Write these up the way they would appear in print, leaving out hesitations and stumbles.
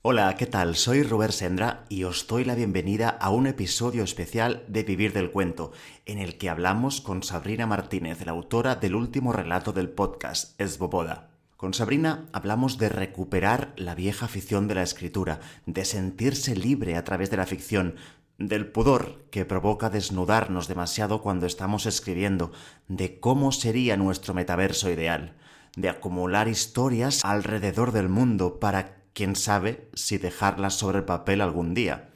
Hola, ¿qué tal? Soy Robert Sendra y os doy la bienvenida a un episodio especial de Vivir del Cuento, en el que hablamos con Sabrina Martínez, la autora del último relato del podcast, Svoboda. Con Sabrina hablamos de recuperar la vieja afición de la escritura, de sentirse libre a través de la ficción, del pudor que provoca desnudarnos demasiado cuando estamos escribiendo, de cómo sería nuestro metaverso ideal, de acumular historias alrededor del mundo para quién sabe si dejarlas sobre el papel algún día,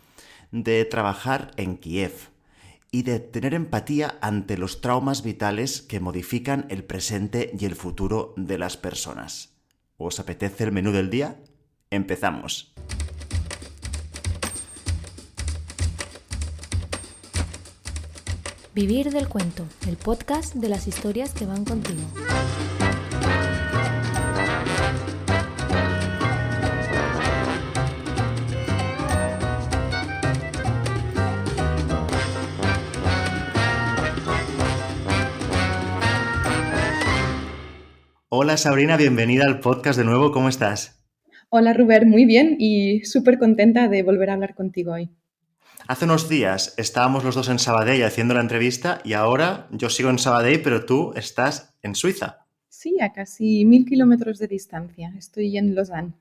de trabajar en Kiev y de tener empatía ante los traumas vitales que modifican el presente y el futuro de las personas. ¿Os apetece el menú del día? Empezamos. Vivir del cuento, el podcast de las historias que van contigo. Hola Sabrina, bienvenida al podcast de nuevo, ¿cómo estás? Hola Rubén, muy bien y súper contenta de volver a hablar contigo hoy. Hace unos días estábamos los dos en Sabadell haciendo la entrevista y ahora yo sigo en Sabadell, pero tú estás en Suiza. Sí, a casi 1000 kilómetros de distancia. Estoy en Lausanne.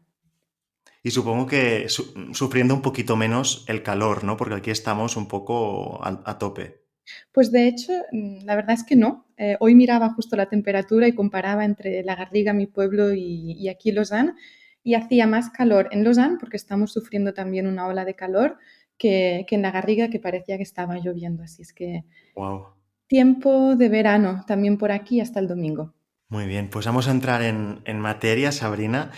Y supongo que sufriendo un poquito menos el calor, ¿no? Porque aquí estamos un poco a tope. Pues de hecho, la verdad es que no. Hoy miraba justo la temperatura y comparaba entre La Garriga, mi pueblo, y aquí Lausanne, y hacía más calor en Lausanne, porque estamos sufriendo también una ola de calor, que en La Garriga, que parecía que estaba lloviendo. Así es que Wow. tiempo de verano también por aquí hasta el domingo. Muy bien, pues vamos a entrar en materia, Sabrina.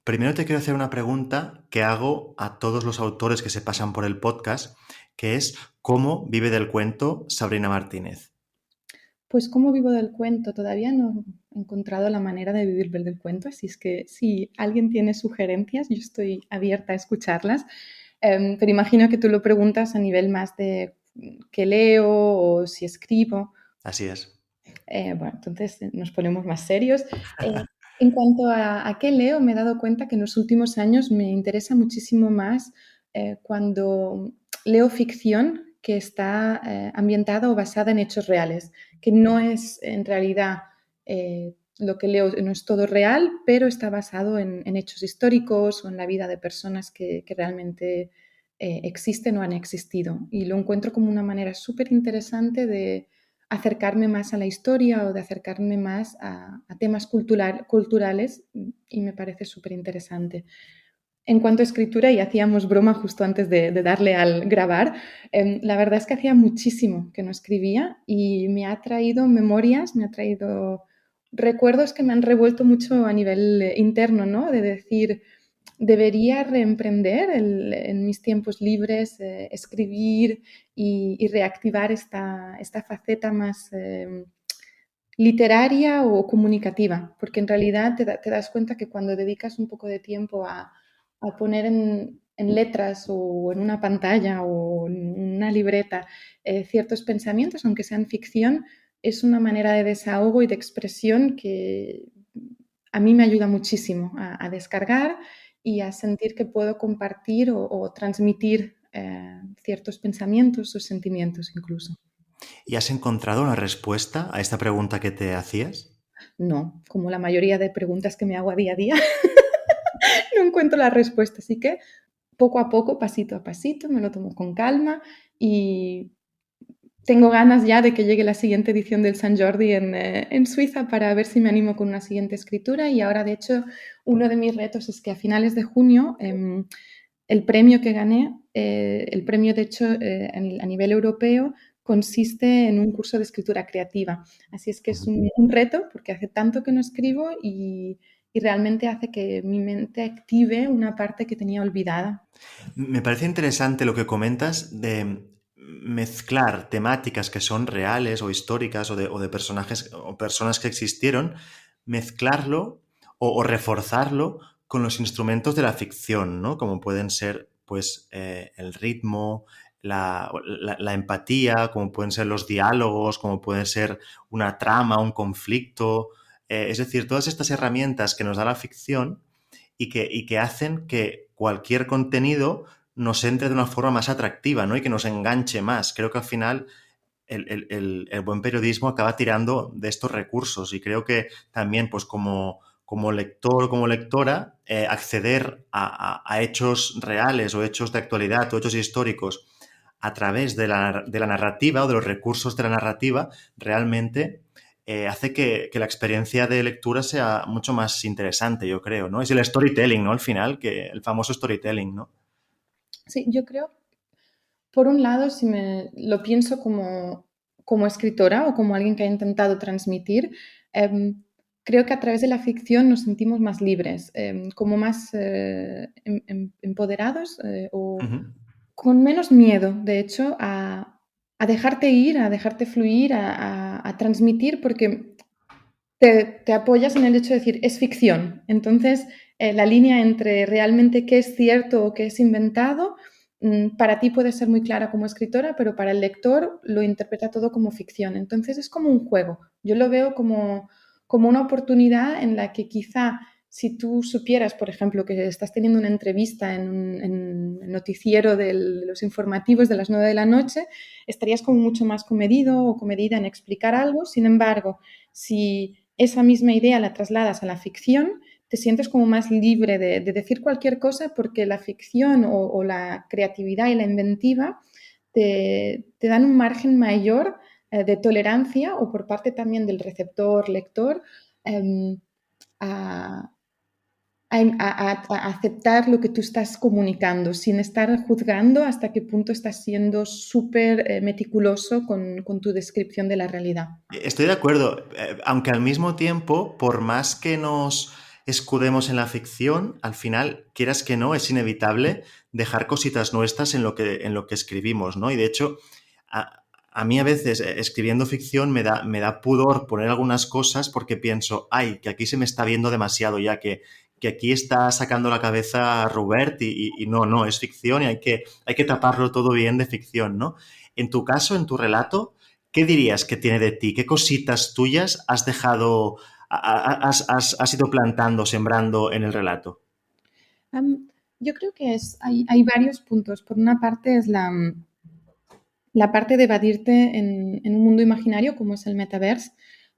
Primero te quiero hacer una pregunta que hago a todos los autores que se pasan por el podcast, que es ¿cómo vive del cuento Sabrina Martínez? Pues cómo vivo del cuento, todavía no he encontrado la manera de vivir del cuento, así es que si alguien tiene sugerencias, yo estoy abierta a escucharlas, pero imagino que tú lo preguntas a nivel más de qué leo o si escribo. Así es. Bueno, entonces nos ponemos más serios. En cuanto a qué leo, me he dado cuenta que en los últimos años me interesa muchísimo más cuando leo ficción que está ambientada o basada en hechos reales, que no es en realidad lo que leo, no es todo real, pero está basado en hechos históricos o en la vida de personas que realmente existen o han existido. Y lo encuentro como una manera súper interesante de acercarme más a la historia o de acercarme más a temas culturales y me parece súper interesante. En cuanto a escritura, y hacíamos broma justo antes de darle al grabar, la verdad es que hacía muchísimo que no escribía y me ha traído memorias, me ha traído recuerdos que me han revuelto mucho a nivel interno, ¿no? De decir, debería reemprender en mis tiempos libres, escribir y reactivar esta faceta más literaria o comunicativa, porque en realidad te das cuenta que cuando dedicas un poco de tiempo a poner en letras o en una pantalla o en una libreta ciertos pensamientos, aunque sean ficción, es una manera de desahogo y de expresión que a mí me ayuda muchísimo a descargar y a sentir que puedo compartir o transmitir ciertos pensamientos o sentimientos incluso. ¿Y has encontrado una respuesta a esta pregunta que te hacías? No, como la mayoría de preguntas que me hago a día, no encuentro la respuesta, así que poco a poco, pasito a pasito, me lo tomo con calma y tengo ganas ya de que llegue la siguiente edición del Sant Jordi en Suiza para ver si me animo con una siguiente escritura. Y ahora, de hecho, uno de mis retos es que a finales de junio el premio que gané, el premio, de hecho, a nivel europeo, consiste en un curso de escritura creativa. Así es que es un reto porque hace tanto que no escribo y realmente hace que mi mente active una parte que tenía olvidada. Me parece interesante lo que comentas de mezclar temáticas que son reales o históricas o de personajes o personas que existieron, mezclarlo o reforzarlo con los instrumentos de la ficción, ¿no? Como pueden ser, pues, el ritmo, la empatía, como pueden ser los diálogos, como pueden ser una trama, un conflicto. Es decir, todas estas herramientas que nos da la ficción y que hacen que cualquier contenido nos entre de una forma más atractiva, ¿no? Y que nos enganche más. Creo que al final el buen periodismo acaba tirando de estos recursos y creo que también, pues como lector o como lectora, acceder a hechos reales o hechos de actualidad o hechos históricos a través de la narrativa o de los recursos de la narrativa realmente hace que la experiencia de lectura sea mucho más interesante, yo creo, ¿no? Es el storytelling, ¿no? Al final, que el famoso storytelling, ¿no? Sí, yo creo, por un lado, si me lo pienso como escritora o como alguien que ha intentado transmitir, em, creo que a través de la ficción nos sentimos más libres, como más empoderados o Ujú. con menos miedo, de hecho, a dejarte ir, a dejarte fluir, a transmitir, porque te apoyas en el hecho de decir, es ficción. Entonces, la línea entre realmente qué es cierto o qué es inventado, para ti puede ser muy clara como escritora, pero para el lector lo interpreta todo como ficción. Entonces, es como un juego. Yo lo veo como una oportunidad en la que quizá si tú supieras, por ejemplo, que estás teniendo una entrevista en el noticiero de los informativos de las 9 de la noche, estarías como mucho más comedido o comedida en explicar algo. Sin embargo, si esa misma idea la trasladas a la ficción, te sientes como más libre de decir cualquier cosa porque la ficción o la creatividad y la inventiva te dan un margen mayor de tolerancia o por parte también del receptor, lector, eh, a, a aceptar lo que tú estás comunicando sin estar juzgando hasta qué punto estás siendo súper meticuloso con tu descripción de la realidad. Estoy de acuerdo, aunque al mismo tiempo, por más que nos escudemos en la ficción, al final, quieras que no, es inevitable dejar cositas nuestras en lo que escribimos, ¿no? Y de hecho, a mí a veces escribiendo ficción me da pudor poner algunas cosas porque pienso, ay, que aquí se me está viendo demasiado ya, que aquí está sacando la cabeza Robert y no, no, es ficción y hay que taparlo todo bien de ficción, ¿no? En tu caso, en tu relato, ¿qué dirías que tiene de ti? ¿Qué cositas tuyas has dejado, has ido plantando, sembrando en el relato? Um, yo creo que hay varios puntos. Por una parte es la parte de evadirte en un mundo imaginario como es el metaverse,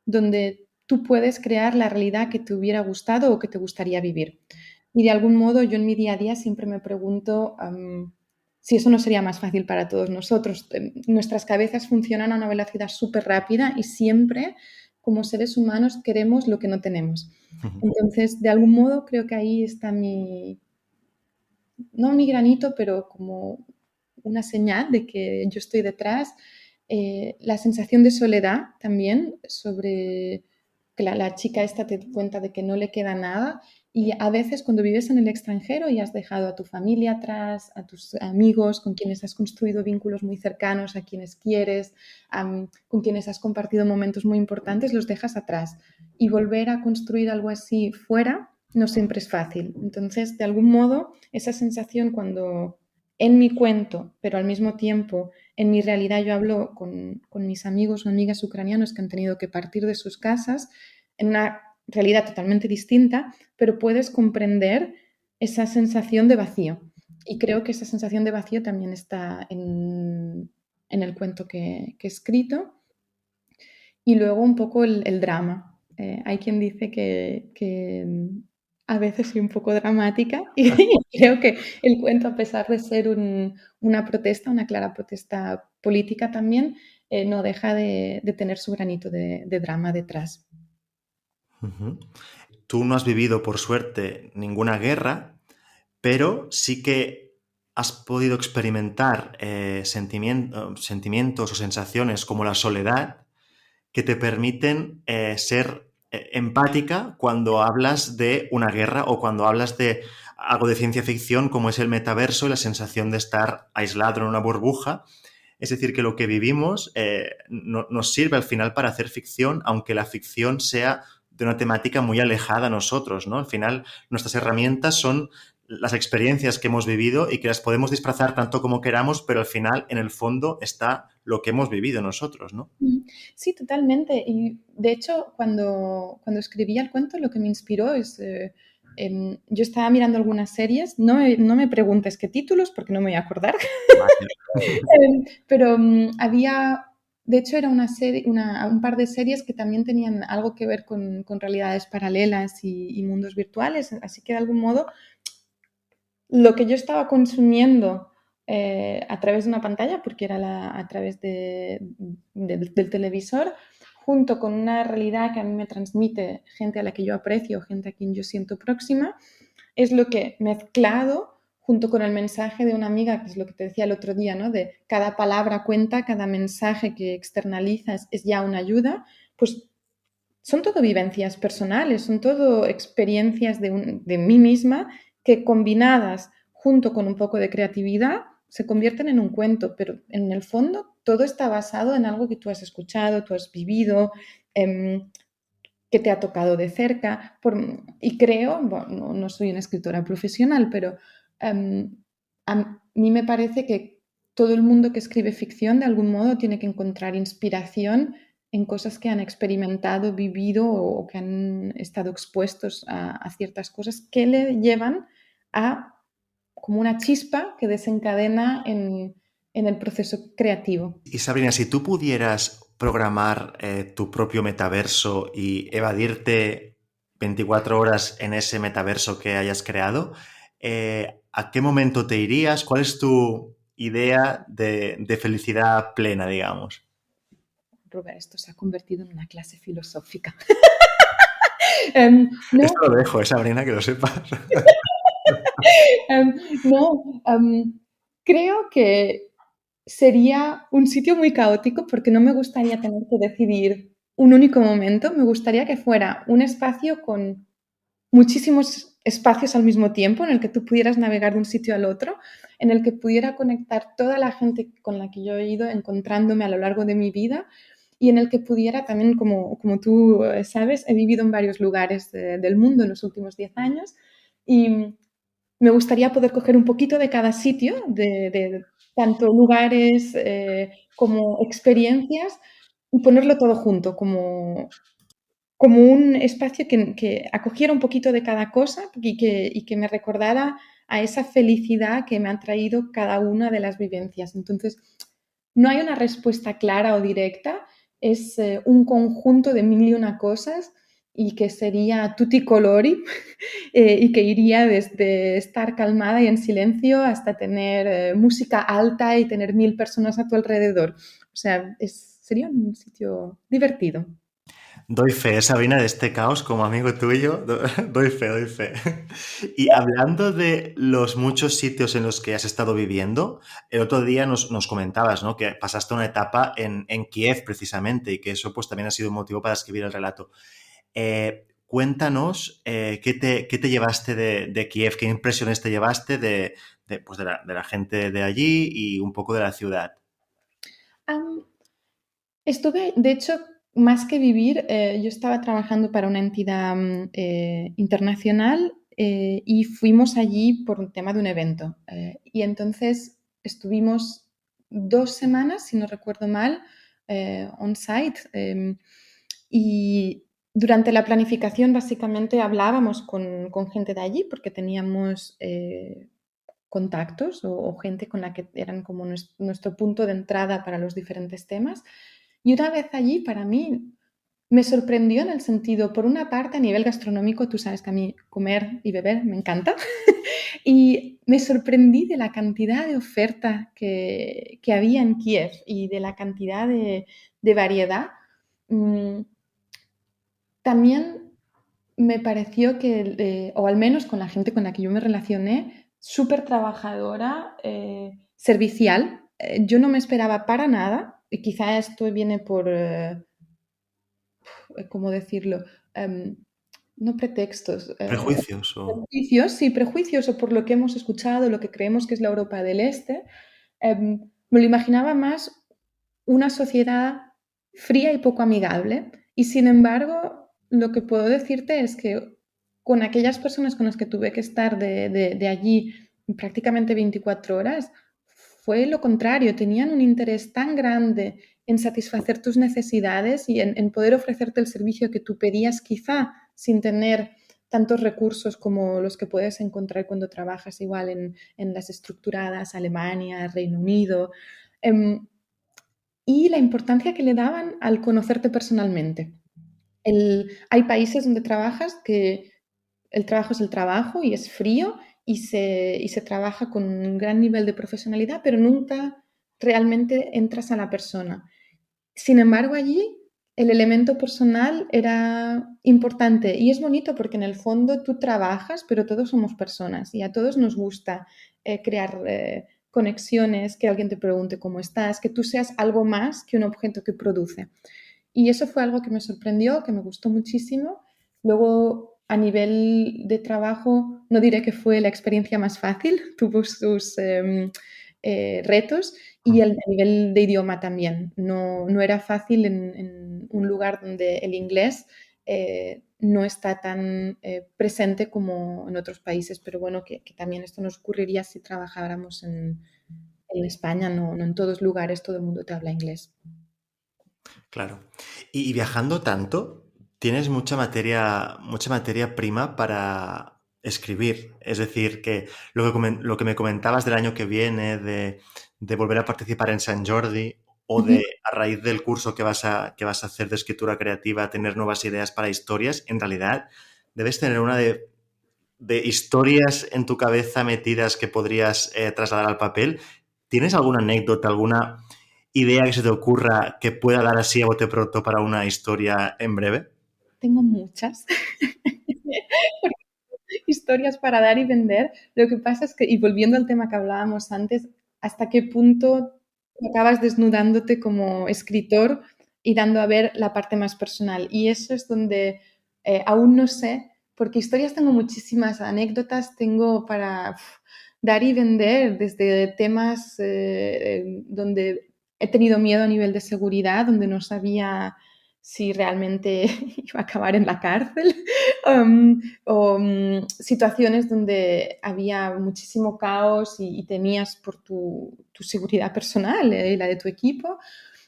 donde tú puedes crear la realidad que te hubiera gustado o que te gustaría vivir. Y de algún modo yo en mi día a día siempre me pregunto si eso no sería más fácil para todos nosotros. Nuestras cabezas funcionan a una velocidad súper rápida y siempre como seres humanos queremos lo que no tenemos. Entonces, de algún modo creo que ahí está no mi granito, pero como una señal de que yo estoy detrás. La sensación de soledad también, sobre que la chica esta te cuenta de que no le queda nada. Y a veces cuando vives en el extranjero y has dejado a tu familia atrás, a tus amigos con quienes has construido vínculos muy cercanos, a quienes quieres, con quienes has compartido momentos muy importantes, los dejas atrás. Y volver a construir algo así fuera no siempre es fácil. Entonces, de algún modo, esa sensación cuando en mi cuento, pero al mismo tiempo en mi realidad yo hablo con mis amigos o amigas ucranianos que han tenido que partir de sus casas en una realidad totalmente distinta, pero puedes comprender esa sensación de vacío. Y creo que esa sensación de vacío también está en el cuento que he escrito. Y luego un poco el drama. Hay quien dice que a veces soy un poco dramática y creo que el cuento, a pesar de ser una protesta, una clara protesta política también, no deja de tener su granito de drama detrás. Ujú. Tú no has vivido, por suerte, ninguna guerra, pero sí que has podido experimentar sentimientos o sensaciones como la soledad que te permiten ser empática cuando hablas de una guerra o cuando hablas de algo de ciencia ficción como es el metaverso y la sensación de estar aislado en una burbuja. Es decir, que lo que vivimos nos sirve al final para hacer ficción, aunque la ficción sea de una temática muy alejada a nosotros, ¿no? Al final, nuestras herramientas son las experiencias que hemos vivido y que las podemos disfrazar tanto como queramos, pero al final, en el fondo, está lo que hemos vivido nosotros, ¿no? Sí, totalmente. Y de hecho, cuando escribía el cuento, lo que me inspiró es yo estaba mirando algunas series, no me preguntes qué títulos porque no me voy a acordar, Vale. pero de hecho era una serie, un par de series que también tenían algo que ver con realidades paralelas y mundos virtuales, así que de algún modo lo que yo estaba consumiendo a través de una pantalla, porque era a través del televisor, junto con una realidad que a mí me transmite gente a la que yo aprecio, gente a quien yo siento próxima, es lo que mezclado junto con el mensaje de una amiga, que es lo que te decía el otro día, ¿no? De cada palabra cuenta, cada mensaje que externalizas es ya una ayuda, pues son todo vivencias personales, son todo experiencias de mí misma que combinadas junto con un poco de creatividad se convierten en un cuento, pero en el fondo todo está basado en algo que tú has escuchado, tú has vivido, que te ha tocado de cerca. Y creo, bueno, no soy una escritora profesional, pero a mí me parece que todo el mundo que escribe ficción de algún modo tiene que encontrar inspiración en cosas que han experimentado, vivido o que han estado expuestos a ciertas cosas que le llevan a como una chispa que desencadena en el proceso creativo. Y Sabrina, si tú pudieras programar tu propio metaverso y evadirte 24 horas en ese metaverso que hayas creado, ¿a qué momento te irías? ¿Cuál es tu idea de felicidad plena, digamos? Robert, esto se ha convertido en una clase filosófica. Esto No, lo dejo, Sabrina, que lo sepas. em, no, creo que sería un sitio muy caótico porque no me gustaría tener que decidir un único momento. Me gustaría que fuera un espacio con muchísimos espacios al mismo tiempo, en el que tú pudieras navegar de un sitio al otro, en el que pudiera conectar toda la gente con la que yo he ido encontrándome a lo largo de mi vida y en el que pudiera también, como tú sabes, he vivido en varios lugares del mundo en los últimos 10 años y me gustaría poder coger un poquito de cada sitio, de tanto lugares como experiencias y ponerlo todo junto, como un espacio que acogiera un poquito de cada cosa y que me recordara a esa felicidad que me han traído cada una de las vivencias. Entonces, no hay una respuesta clara o directa, es un conjunto de mil y una cosas y que sería tutti colori y que iría desde estar calmada y en silencio hasta tener música alta y tener 1000 personas a tu alrededor. O sea, sería un sitio divertido. Doy fe, Sabrina, de este caos como amigo tuyo. Doy fe, doy fe. Y hablando de los muchos sitios en los que has estado viviendo, el otro día nos comentabas, ¿no? Que pasaste una etapa en Kiev precisamente y que eso pues también ha sido un motivo para escribir el relato. Cuéntanos qué te llevaste de Kiev, qué impresiones te llevaste pues de la gente de allí y un poco de la ciudad. Am, Estuve, de hecho, más que vivir, yo estaba trabajando para una entidad internacional y fuimos allí por un tema de un evento. Y entonces estuvimos 2 semanas, si no recuerdo mal, on-site. Y durante la planificación básicamente hablábamos con gente de allí porque teníamos contactos o gente con la que eran como nuestro punto de entrada para los diferentes temas. Y una vez allí, para mí, me sorprendió en el sentido, por una parte, a nivel gastronómico, tú sabes que a mí comer y beber me encanta, y me sorprendí de la cantidad de oferta que había en Kiev y de la cantidad de variedad. Mm, También me pareció que, o al menos con la gente con la que yo me relacioné, súper trabajadora, servicial. Yo no me esperaba para nada, y quizá esto viene por, ¿cómo decirlo? Em, no pretextos, ¿Prejuicios o...? prejuicios, sí, prejuicios o por lo que hemos escuchado, lo que creemos que es la Europa del Este. Me lo imaginaba más una sociedad fría y poco amigable. Y sin embargo, lo que puedo decirte es que con aquellas personas con las que tuve que estar de allí prácticamente 24 horas, fue lo contrario. Tenían un interés tan grande en satisfacer tus necesidades y en poder ofrecerte el servicio que tú pedías quizá sin tener tantos recursos como los que puedes encontrar cuando trabajas igual en las estructuradas, Alemania, Reino Unido, y la importancia que le daban al conocerte personalmente. Hay países donde trabajas que el trabajo es el trabajo y es frío y se trabaja con un gran nivel de profesionalidad, pero nunca realmente entras a la persona. Sin embargo, allí el elemento personal era importante y es bonito porque en el fondo tú trabajas, pero todos somos personas y a todos nos gusta crear conexiones, que alguien te pregunte cómo estás, que tú seas algo más que un objeto que produce. Y eso fue algo que me sorprendió, que me gustó muchísimo. Luego, a nivel de trabajo, no diré que fue la experiencia más fácil, tuvo sus retos y a nivel de idioma también. No era fácil en un lugar donde el inglés no está tan presente como en otros países, pero bueno, que también esto nos ocurriría si trabajáramos en España, no en todos lugares todo el mundo te habla inglés. Claro. Y viajando tanto, tienes mucha materia prima para escribir. Es decir, que lo que me comentabas del año que viene, de volver a participar en Sant Jordi, o Ujú. de, a raíz del curso que vas a hacer de escritura creativa, tener nuevas ideas para historias, en realidad debes tener una de historias en tu cabeza metidas que podrías trasladar al papel. ¿Tienes alguna anécdota, alguna idea que se te ocurra que pueda dar así a bote pronto para una historia en breve? Tengo muchas historias para dar y vender. Lo que pasa es que, y volviendo al tema que hablábamos antes, ¿hasta qué punto acabas desnudándote como escritor y dando a ver la parte más personal? Y eso es donde aún no sé, porque historias tengo muchísimas, anécdotas tengo para dar y vender, desde temas donde he tenido miedo a nivel de seguridad, donde no sabía si realmente iba a acabar en la cárcel, o situaciones donde había muchísimo caos y temías por tu seguridad personal y la de tu equipo.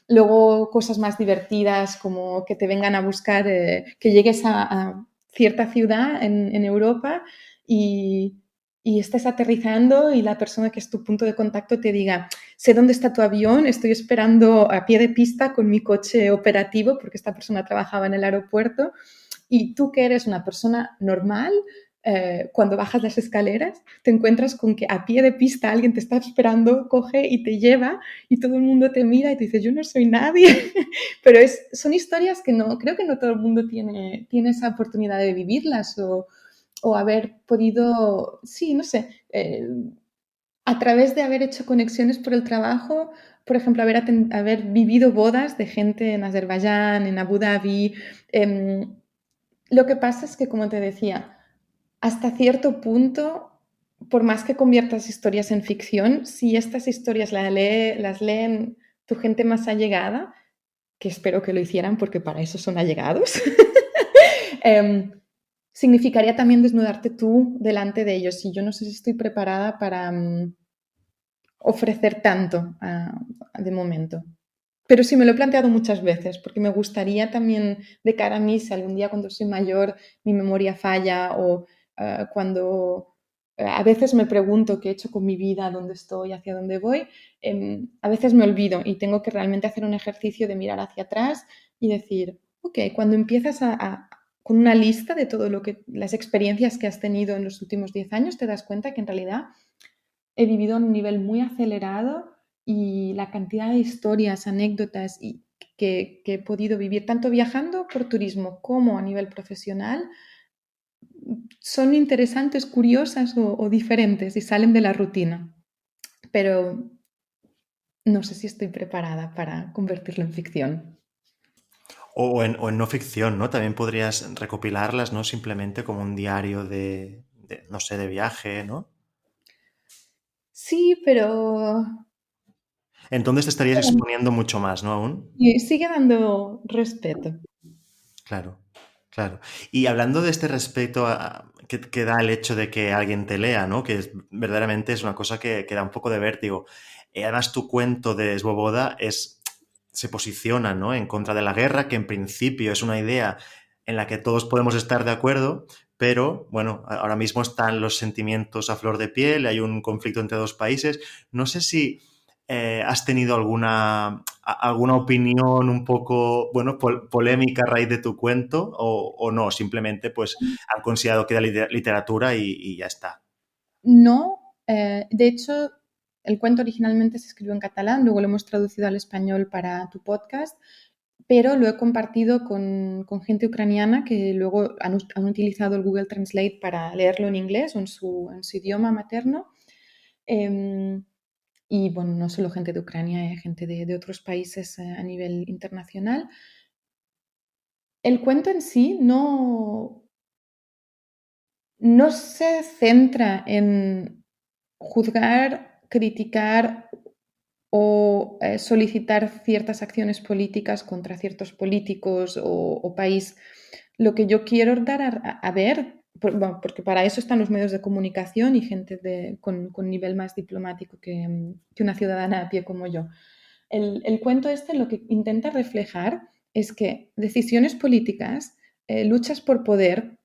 Luego cosas más divertidas como que te vengan a buscar, que llegues a cierta ciudad en Europa y, y estés aterrizando y la persona que es tu punto de contacto te diga, sé dónde está tu avión, estoy esperando a pie de pista con mi coche operativo porque esta persona trabajaba en el aeropuerto y tú que eres una persona normal, cuando bajas las escaleras, te encuentras con que a pie de pista alguien te está esperando, coge y te lleva y todo el mundo te mira y te dice, yo no soy nadie. Pero son historias que no, creo que no todo el mundo tiene esa oportunidad de vivirlas o haber podido, sí, no sé, a través de haber hecho conexiones por el trabajo, por ejemplo, haber vivido bodas de gente en Azerbaiyán, en Abu Dhabi. Lo que pasa es que, como te decía, hasta cierto punto, por más que conviertas historias en ficción, si estas historias las leen tu gente más allegada, que espero que lo hicieran porque para eso son allegados, eh, significaría también desnudarte tú delante de ellos. Y yo no sé si estoy preparada para ofrecer tanto de momento. Pero sí me lo he planteado muchas veces, porque me gustaría también de cara a mí, si algún día cuando soy mayor mi memoria falla o cuando a veces me pregunto qué he hecho con mi vida, dónde estoy, hacia dónde voy, a veces me olvido y tengo que realmente hacer un ejercicio de mirar hacia atrás y decir, ok, cuando empiezas con una lista de todo lo que las experiencias que has tenido en los últimos 10 años, te das cuenta que en realidad he vivido a un nivel muy acelerado y la cantidad de historias, anécdotas que he podido vivir, tanto viajando por turismo como a nivel profesional, son interesantes, curiosas o diferentes y salen de la rutina. Pero no sé si estoy preparada para convertirlo en ficción. O en no ficción, ¿no? También podrías recopilarlas, ¿no? Simplemente como un diario no sé, de viaje, ¿no? Sí, pero Entonces te estarías exponiendo mucho más, ¿no? Aún. sigue dando respeto. Claro, claro. Y hablando de este respeto que da el hecho de que alguien te lea, ¿no? Verdaderamente es una cosa que da un poco de vértigo. Además, tu cuento de Svoboda se posiciona, ¿no? En contra de la guerra, que en principio es una idea en la que todos podemos estar de acuerdo, pero bueno, ahora mismo están los sentimientos a flor de piel, hay un conflicto entre dos países. No sé si has tenido alguna opinión un poco, bueno, polémica a raíz de tu cuento o no, simplemente pues han considerado que era literatura y ya está. No, de hecho, el cuento originalmente se escribió en catalán, luego lo hemos traducido al español para tu podcast, pero lo he compartido con gente ucraniana que luego han utilizado el Google Translate para leerlo en inglés o en su idioma materno. Em, y bueno, no solo gente de Ucrania, gente de otros países a nivel internacional. El cuento en sí no se centra en juzgar, criticar o solicitar ciertas acciones políticas contra ciertos políticos o país. Lo que yo quiero dar a ver, bueno, porque para eso están los medios de comunicación y gente con nivel más diplomático que una ciudadana a pie como yo. El cuento este lo que intenta reflejar es que decisiones políticas, luchas por poder,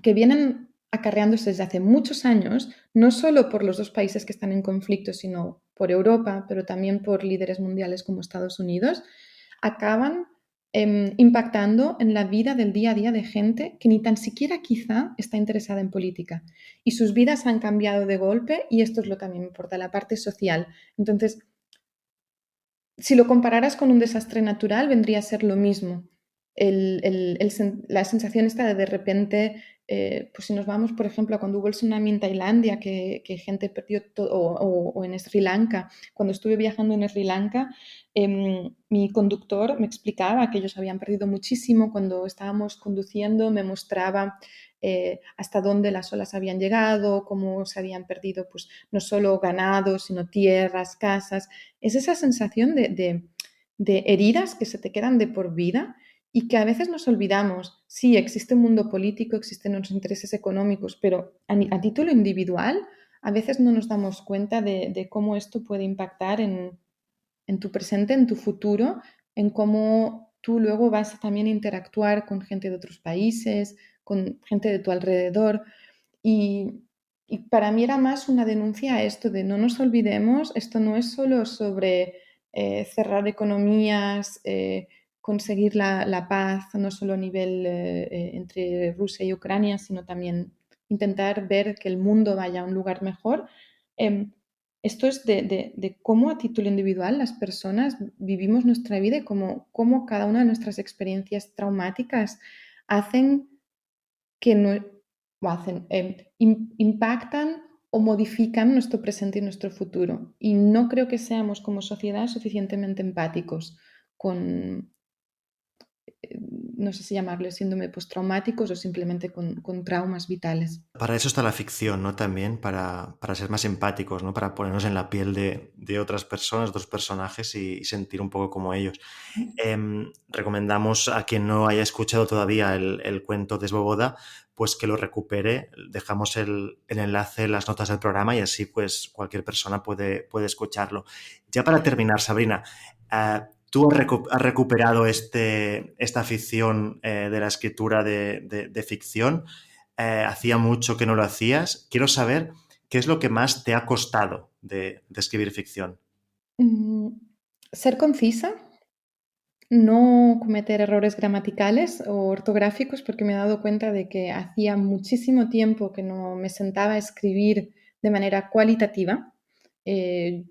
que vienen acarreándose desde hace muchos años, no solo por los dos países que están en conflicto, sino por Europa, pero también por líderes mundiales como Estados Unidos, acaban impactando en la vida del día a día de gente que ni tan siquiera quizá está interesada en política. Y sus vidas han cambiado de golpe y esto es lo que a mí me importa, la parte social. Entonces, si lo compararas con un desastre natural, vendría a ser lo mismo. La sensación esta de repente, pues si nos vamos, por ejemplo, a cuando hubo el tsunami en Tailandia, que gente perdió todo, o en Sri Lanka. Cuando estuve viajando en Sri Lanka, mi conductor me explicaba que ellos habían perdido muchísimo. Cuando estábamos conduciendo, me mostraba hasta dónde las olas habían llegado, cómo se habían perdido, pues no solo ganados, sino tierras, casas. Es esa sensación de heridas que se te quedan de por vida y que a veces nos olvidamos. Sí, existe un mundo político, existen los intereses económicos, pero a título individual a veces no nos damos cuenta de cómo esto puede impactar en tu presente, en tu futuro, en cómo tú luego vas a también interactuar con gente de otros países, con gente de tu alrededor. Y, y para mí era más una denuncia a esto de no nos olvidemos, esto no es solo sobre cerrar economías, conseguir la paz, no solo a nivel entre Rusia y Ucrania, sino también intentar ver que el mundo vaya a un lugar mejor. Esto es de cómo a título individual las personas vivimos nuestra vida y cómo cada una de nuestras experiencias traumáticas hacen que no, o hacen, impactan o modifican nuestro presente y nuestro futuro. Y no creo que seamos como sociedad suficientemente empáticos con, no sé si llamarle síndrome postraumáticos o simplemente con traumas vitales. Para eso está la ficción, ¿no? También para ser más empáticos, ¿no? Para ponernos en la piel de otras personas, otros personajes y sentir un poco como ellos. Recomendamos a quien no haya escuchado todavía el cuento de Svoboda, pues que lo recupere. Dejamos el enlace en las notas del programa y así pues cualquier persona puede escucharlo. Ya para terminar, Sabrina, tú has recuperado esta afición de la escritura de ficción. Hacía mucho que no lo hacías. Quiero saber qué es lo que más te ha costado de escribir ficción. Mm, Ser concisa, no cometer errores gramaticales o ortográficos, porque me he dado cuenta de que hacía muchísimo tiempo que no me sentaba a escribir de manera cualitativa. Eh,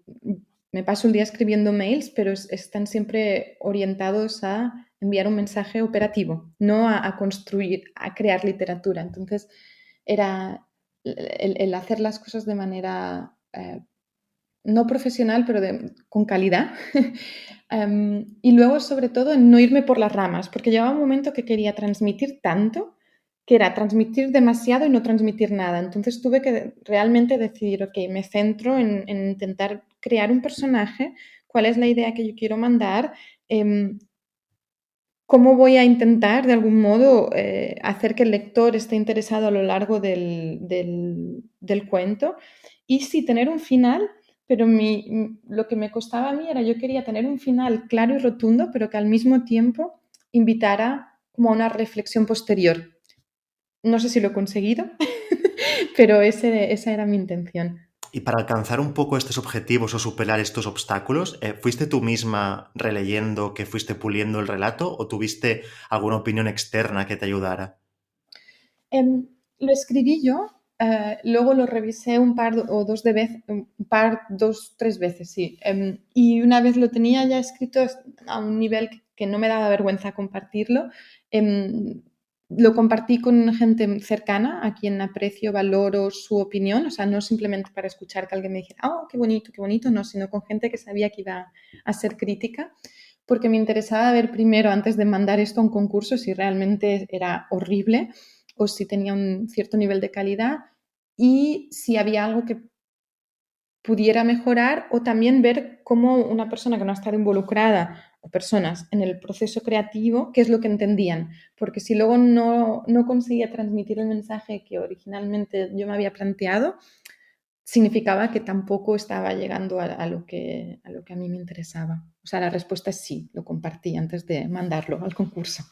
Me paso el día escribiendo mails, pero están siempre orientados a enviar un mensaje operativo, no a construir, a crear literatura. Entonces, era el hacer las cosas de manera no profesional, pero con calidad. Y luego, sobre todo, en no irme por las ramas, porque llegaba un momento que quería transmitir tanto, que era transmitir demasiado y no transmitir nada. Entonces tuve que realmente decidir, ok, me centro en intentar crear un personaje, cuál es la idea que yo quiero mandar, cómo voy a intentar, de algún modo, hacer que el lector esté interesado a lo largo del cuento. Y sí, tener un final, pero lo que me costaba a mí era, yo quería tener un final claro y rotundo, pero que al mismo tiempo invitara como a una reflexión posterior. No sé si lo he conseguido, pero esa era mi intención. Y para alcanzar un poco estos objetivos o superar estos obstáculos, ¿fuiste tú misma releyendo, que fuiste puliendo el relato o tuviste alguna opinión externa que te ayudara? Lo escribí yo, luego lo revisé un par o dos de veces, dos, tres veces, sí. Y una vez lo tenía ya escrito a un nivel que no me daba vergüenza compartirlo. Lo compartí con gente cercana, a quien aprecio, valoro su opinión, o sea, no simplemente para escuchar que alguien me dijera, oh, qué bonito, no, sino con gente que sabía que iba a ser crítica, porque me interesaba ver primero, antes de mandar esto a un concurso, si realmente era horrible o si tenía un cierto nivel de calidad y si había algo que pudiera mejorar, o también ver cómo una persona que no ha estado involucrada o personas en el proceso creativo, qué es lo que entendían. Porque si luego no conseguía transmitir el mensaje que originalmente yo me había planteado, significaba que tampoco estaba llegando a lo que a mí me interesaba. O sea, la respuesta es sí, lo compartí antes de mandarlo al concurso.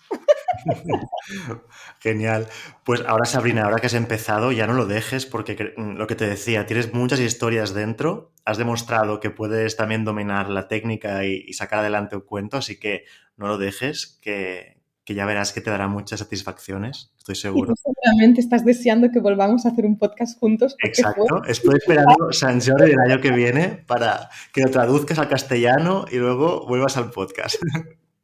Genial. Pues ahora, Sabrina, ahora que has empezado, ya no lo dejes porque lo que te decía, tienes muchas historias dentro, has demostrado que puedes también dominar la técnica y sacar adelante un cuento, así que no lo dejes, que ya verás que te dará muchas satisfacciones, estoy Y tú seguro. seguramente estás deseando que volvamos a hacer un podcast juntos porque fue... Exacto, estoy esperando San Jordi del año que viene para que lo traduzcas al castellano y luego vuelvas al podcast.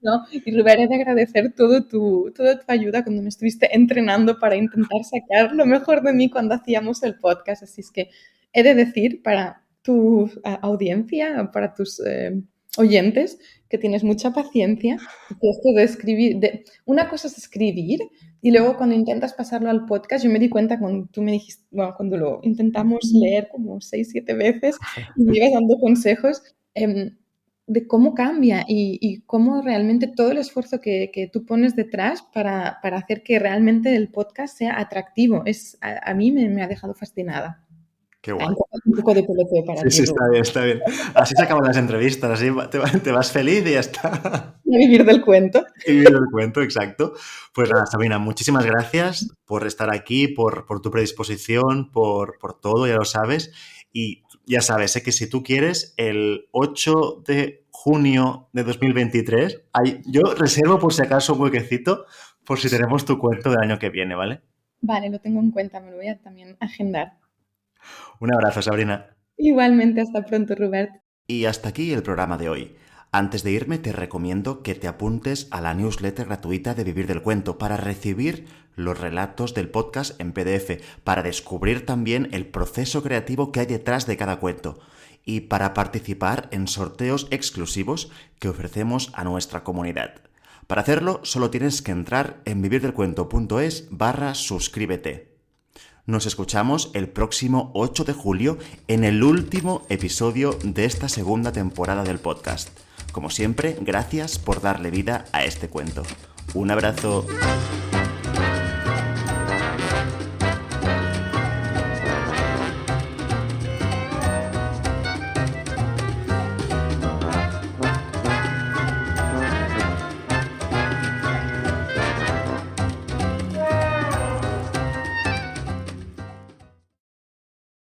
¿no? Y Rubén, he de agradecer toda tu ayuda cuando me estuviste entrenando para intentar sacar lo mejor de mí cuando hacíamos el podcast. Así es que he de decir para tu audiencia, para tus oyentes, que tienes mucha paciencia y que esto de escribir, una cosa es escribir y luego cuando intentas pasarlo al podcast, yo me di cuenta cuando tú me dijiste, bueno, cuando lo intentamos leer como 6, 7 veces y me ibas dando consejos, de cómo cambia y cómo realmente todo el esfuerzo que tú pones detrás para hacer que realmente el podcast sea atractivo. A mí me ha dejado fascinada. Qué Ah, guay. un poco de peloteo para Sí, ti, sí, Rubén. está bien, está bien. Así se acaban las entrevistas, así te vas feliz y ya está. A vivir del cuento. Y bien el cuento, exacto. Pues nada, Sabrina, muchísimas gracias por estar aquí, por tu predisposición, por todo, ya lo sabes. Y ya sabes, sé que si tú quieres, el 8 de junio de 2023, yo reservo por si acaso un huequecito, por si tenemos tu cuento del año que viene, ¿vale? Vale, lo tengo en cuenta, me lo voy a también agendar. Un abrazo, Sabrina. Igualmente, hasta pronto, Rubert. Y hasta aquí el programa de hoy. Antes de irme te recomiendo que te apuntes a la newsletter gratuita de Vivir del Cuento para recibir los relatos del podcast en PDF, para descubrir también el proceso creativo que hay detrás de cada cuento y para participar en sorteos exclusivos que ofrecemos a nuestra comunidad. Para hacerlo solo tienes que entrar en vivirdelcuento.es/suscríbete. Nos escuchamos el próximo 8 de julio en el último episodio de esta segunda temporada del podcast. Como siempre, gracias por darle vida a este cuento. Un abrazo.